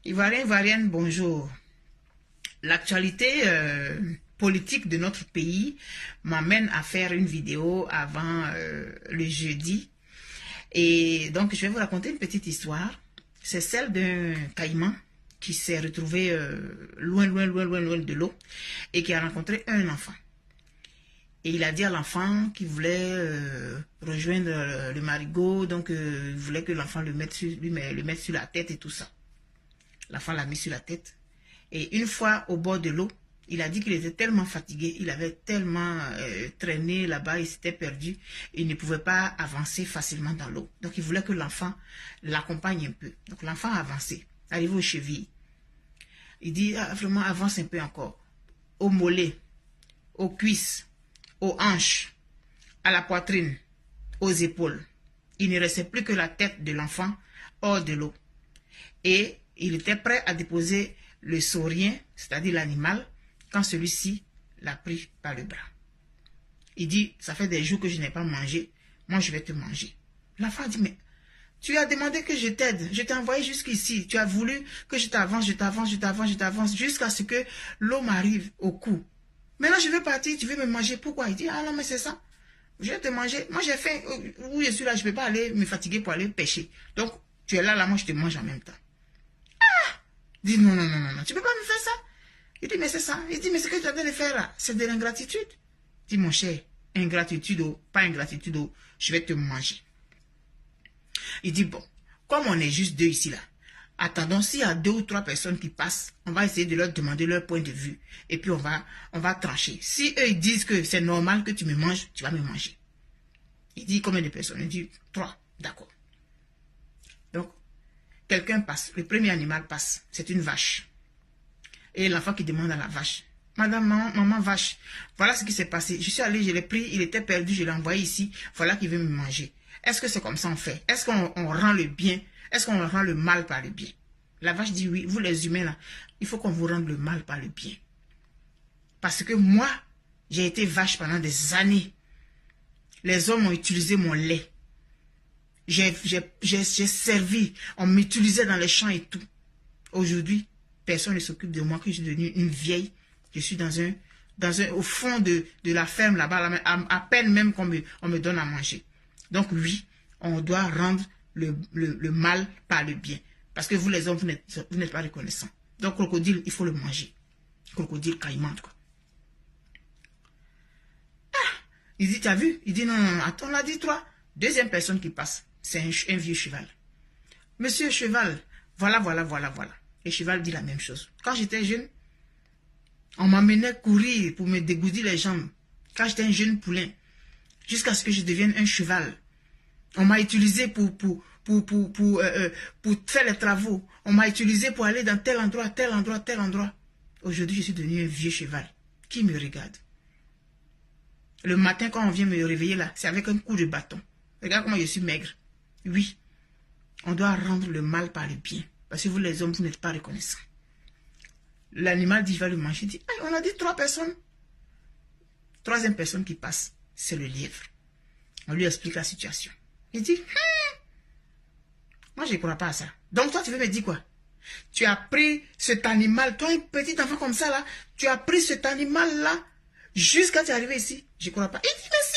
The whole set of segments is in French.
Ivoirien, Ivoirienne, bonjour. L'actualité politique de notre pays m'amène à faire une vidéo avant le jeudi. Et donc, je vais vous raconter une petite histoire. C'est celle d'un caïman qui s'est retrouvé loin de l'eau et qui a rencontré un enfant. Et il a dit à l'enfant qu'il voulait rejoindre le marigot, donc il voulait que l'enfant le mette sur la tête et tout ça. L'enfant l'a mis sur la tête. Et une fois au bord de l'eau, il a dit qu'il était tellement fatigué, il avait tellement traîné là-bas, il s'était perdu, il ne pouvait pas avancer facilement dans l'eau. Donc il voulait que l'enfant l'accompagne un peu. Donc l'enfant a avancé, arrivé aux chevilles. Il dit vraiment avance un peu encore, aux mollets, aux cuisses, aux hanches, à la poitrine, aux épaules. Il ne restait plus que la tête de l'enfant hors de l'eau. Et il était prêt à déposer le saurien, c'est-à-dire l'animal, quand celui-ci l'a pris par le bras. Il dit, ça fait des jours que je n'ai pas mangé, moi je vais te manger. L'enfant dit, mais tu as demandé que je t'aide, je t'ai envoyé jusqu'ici, tu as voulu que je t'avance, jusqu'à ce que l'eau m'arrive au cou. Maintenant je veux partir, tu veux me manger, pourquoi? Il dit, ah non mais c'est ça, je vais te manger, moi j'ai faim, où je suis là, je ne peux pas aller me fatiguer pour aller pêcher. Donc tu es là, moi je te mange en même temps. Il dit, non, tu ne peux pas me faire ça. Il dit, mais c'est ça. Il dit, mais ce que tu as de faire là, c'est de l'ingratitude. Il dit, mon cher, ingratitude ou pas ingratitude, je vais te manger. Il dit, bon, comme on est juste deux ici là, attendons, s'il y a 2 ou 3 personnes qui passent, on va essayer de leur demander leur point de vue. Et puis on va trancher. Si eux ils disent que c'est normal que tu me manges, tu vas me manger. Il dit, combien de personnes? Il dit, 3, d'accord. Donc, quelqu'un passe, le premier animal passe, c'est une vache. Et l'enfant qui demande à la vache, madame, maman vache, voilà ce qui s'est passé. Je suis allé, je l'ai pris, il était perdu, je l'ai envoyé ici, voilà qu'il veut me manger. Est-ce que c'est comme ça on fait? Est-ce qu'on rend le bien? Est-ce qu'on rend le mal par le bien? La vache dit oui, vous les humains là, il faut qu'on vous rende le mal par le bien. Parce que moi, j'ai été vache pendant des années. Les hommes ont utilisé mon lait. J'ai servi, on m'utilisait dans les champs et tout. Aujourd'hui, personne ne s'occupe de moi, que je suis devenue une vieille. Je suis au fond de la ferme là-bas, à peine même qu'on me donne à manger. Donc oui, on doit rendre le mal par le bien. Parce que vous les hommes, vous n'êtes pas reconnaissants. Donc crocodile, il faut le manger. Crocodile caïman, quoi. Ah, il dit, tu as vu? Il dit, non, attends, on l'a dit, toi. Deuxième personne qui passe. C'est un vieux cheval. Monsieur cheval, voilà. Le cheval dit la même chose. Quand j'étais jeune, on m'amenait courir pour me dégourdir les jambes. Quand j'étais un jeune poulain, jusqu'à ce que je devienne un cheval. On m'a utilisé pour faire les travaux. On m'a utilisé pour aller dans tel endroit. Aujourd'hui, je suis devenu un vieux cheval. Qui me regarde? Le matin, quand on vient me réveiller là, c'est avec un coup de bâton. Regarde comment je suis maigre. Oui, on doit rendre le mal par le bien. Parce que vous les hommes, vous n'êtes pas reconnaissants. L'animal dit, il va le manger. Il dit, on a dit 3 personnes. Troisième personne qui passe, c'est le lièvre. On lui explique la situation. Il dit, moi je ne crois pas à ça. Donc toi, tu veux me dire quoi? Tu as pris cet animal, toi un petit enfant comme ça là, tu as pris cet animal là, jusqu'à tu es arrivé ici. Je ne crois pas. Il dit, mais si.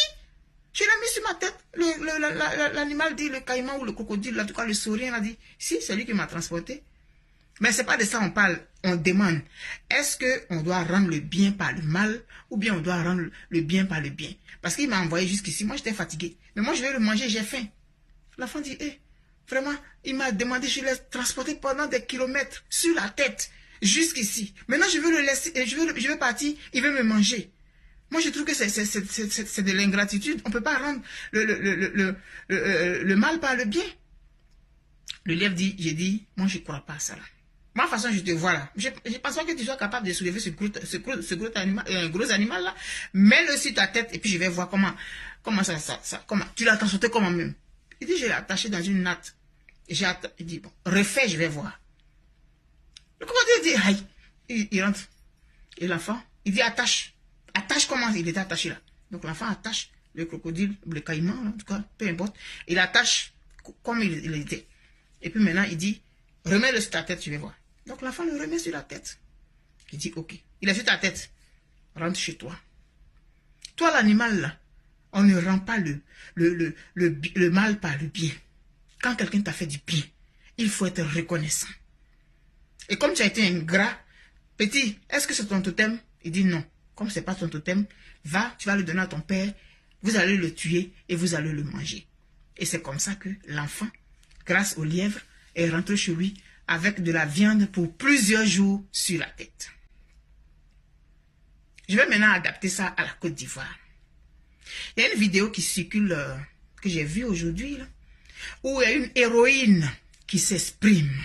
Je l'ai mis sur ma tête. L'animal dit, le caïman ou le crocodile, en tout cas le saurien a dit, si, c'est lui qui m'a transporté. Mais ce n'est pas de ça on parle, on demande. Est-ce qu'on doit rendre le bien par le mal ou bien on doit rendre le bien par le bien? Parce qu'il m'a envoyé jusqu'ici, moi j'étais fatigué. Mais moi je vais le manger, j'ai faim. L'enfant dit, vraiment, il m'a demandé, je l'ai transporté pendant des kilomètres sur la tête, jusqu'ici. Maintenant je veux le laisser, je veux partir, il veut me manger. Moi, je trouve que c'est de l'ingratitude. On ne peut pas rendre le mal par le bien. Le lièvre dit, j'ai dit, moi, je ne crois pas à ça là. Moi, de toute façon, je te vois là. Je ne pense pas que tu sois capable de soulever ce gros animal là. Mets-le sur ta tête et puis je vais voir comment tu l'as transporté comment même. Il dit, je l'ai attaché dans une natte. Il dit, bon, refais, je vais voir. Le crocodile dit, aïe. Il rentre. Et l'enfant, il dit, attache. Attache comment il était attaché là. Donc l'enfant attache le crocodile, le caïman, en tout cas, peu importe. Il attache comme il était. Et puis maintenant, il dit, remets-le sur ta tête, je vais voir. Donc l'enfant le remet sur la tête. Il dit, ok, il est sur ta tête. Rentre chez toi. Toi, l'animal, là, on ne rend pas le mal par le bien. Quand quelqu'un t'a fait du bien, il faut être reconnaissant. Et comme tu as été ingrat, petit, est-ce que c'est ton totem? Il dit non. Comme ce n'est pas ton totem, va, tu vas le donner à ton père, vous allez le tuer et vous allez le manger. Et c'est comme ça que l'enfant, grâce au lièvre, est rentré chez lui avec de la viande pour plusieurs jours sur la tête. Je vais maintenant adapter ça à la Côte d'Ivoire. Il y a une vidéo qui circule, que j'ai vue aujourd'hui, où il y a une héroïne qui s'exprime.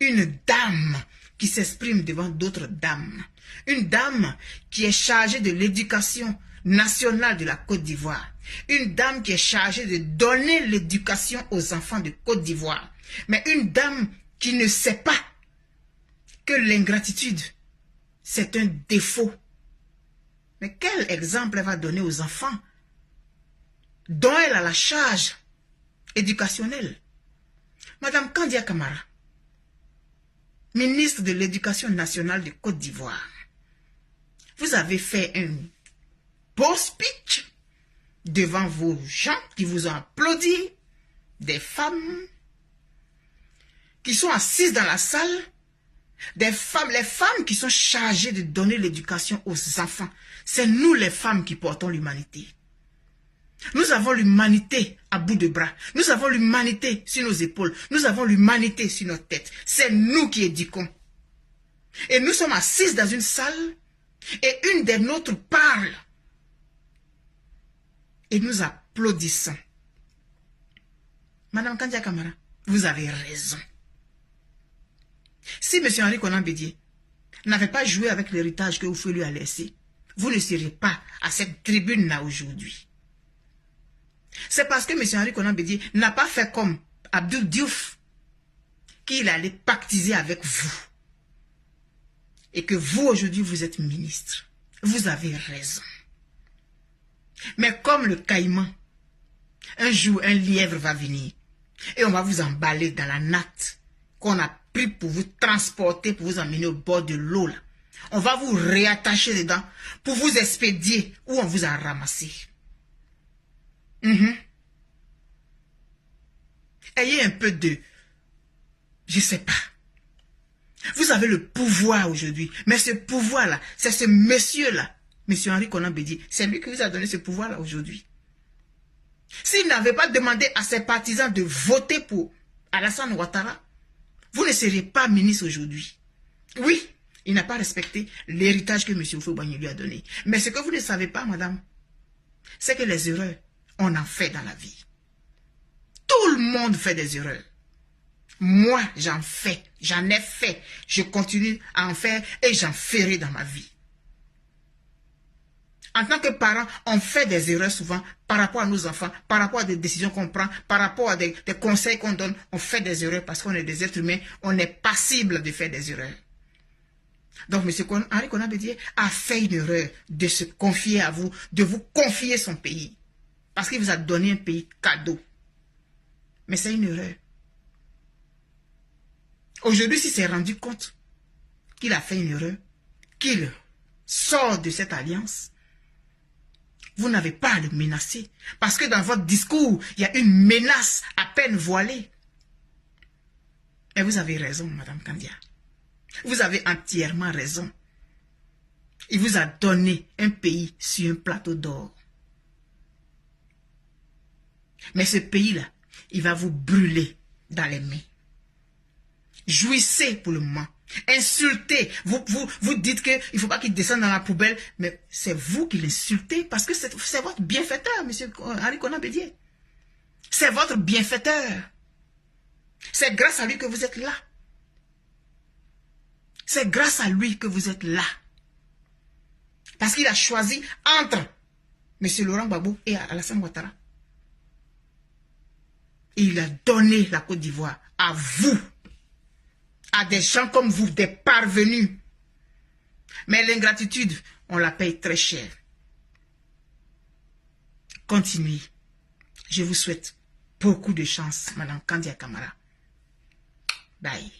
Une dame qui s'exprime devant d'autres dames. Une dame qui est chargée de l'éducation nationale de la Côte d'Ivoire. Une dame qui est chargée de donner l'éducation aux enfants de Côte d'Ivoire. Mais une dame qui ne sait pas que l'ingratitude, c'est un défaut. Mais quel exemple elle va donner aux enfants dont elle a la charge éducationnelle? Madame Kandia Camara, ministre de l'Éducation nationale de Côte d'Ivoire, vous avez fait un beau speech devant vos gens qui vous ont applaudi, des femmes qui sont assises dans la salle, les femmes qui sont chargées de donner l'éducation aux enfants. C'est nous les femmes qui portons l'humanité. Nous avons l'humanité à bout de bras. Nous avons l'humanité sur nos épaules. Nous avons l'humanité sur notre tête. C'est nous qui éduquons. Et nous sommes assises dans une salle et une des nôtres parle. Et nous applaudissons. Madame Kandia Camara, vous avez raison. Si M. Henri Konan Bédié n'avait pas joué avec l'héritage que Oufoué lui a laissé, vous ne seriez pas à cette tribune-là aujourd'hui. C'est parce que M. Henri Konan Bédié n'a pas fait comme Abdou Diouf qu'il allait pactiser avec vous. Et que vous, aujourd'hui, vous êtes ministre. Vous avez raison. Mais comme le caïman, un jour, un lièvre va venir et on va vous emballer dans la natte qu'on a pris pour vous transporter, pour vous emmener au bord de l'eau. On va vous réattacher dedans pour vous expédier où on vous a ramassé. Ayez un peu de... Je sais pas. Vous avez le pouvoir aujourd'hui. Mais ce pouvoir-là, c'est ce monsieur-là, M. Henri Konan Bédié, c'est lui qui vous a donné ce pouvoir-là aujourd'hui. S'il n'avait pas demandé à ses partisans de voter pour Alassane Ouattara, vous ne seriez pas ministre aujourd'hui. Oui, il n'a pas respecté l'héritage que M. Houphouët-Boigny lui a donné. Mais ce que vous ne savez pas, madame, c'est que les erreurs, on en fait dans la vie. Tout le monde fait des erreurs. Moi, j'en fais, j'en ai fait, je continue à en faire et j'en ferai dans ma vie. En tant que parents, on fait des erreurs souvent par rapport à nos enfants, par rapport à des décisions qu'on prend, par rapport à des conseils qu'on donne. On fait des erreurs parce qu'on est des êtres humains, on est passible de faire des erreurs. Donc, M. Henri Konan Bédié a fait une erreur de se confier à vous, de vous confier son pays. Parce qu'il vous a donné un pays cadeau. Mais c'est une erreur. Aujourd'hui, s'il s'est rendu compte qu'il a fait une erreur, qu'il sort de cette alliance, vous n'avez pas à le menacer. Parce que dans votre discours, il y a une menace à peine voilée. Et vous avez raison, Madame Kandia. Vous avez entièrement raison. Il vous a donné un pays sur un plateau d'or. Mais ce pays-là, il va vous brûler dans les mains. Jouissez pour le moment. Insultez. Vous dites qu'il ne faut pas qu'il descende dans la poubelle. Mais c'est vous qui l'insultez parce que c'est votre bienfaiteur, M. Henri Konan Bédié. C'est votre bienfaiteur. C'est grâce à lui que vous êtes là. C'est grâce à lui que vous êtes là. Parce qu'il a choisi entre M. Laurent Gbagbo et Alassane Ouattara. Et il a donné la Côte d'Ivoire à vous. À des gens comme vous, des parvenus. Mais l'ingratitude, on la paye très cher. Continuez. Je vous souhaite beaucoup de chance, Madame Kandia Camara. Bye.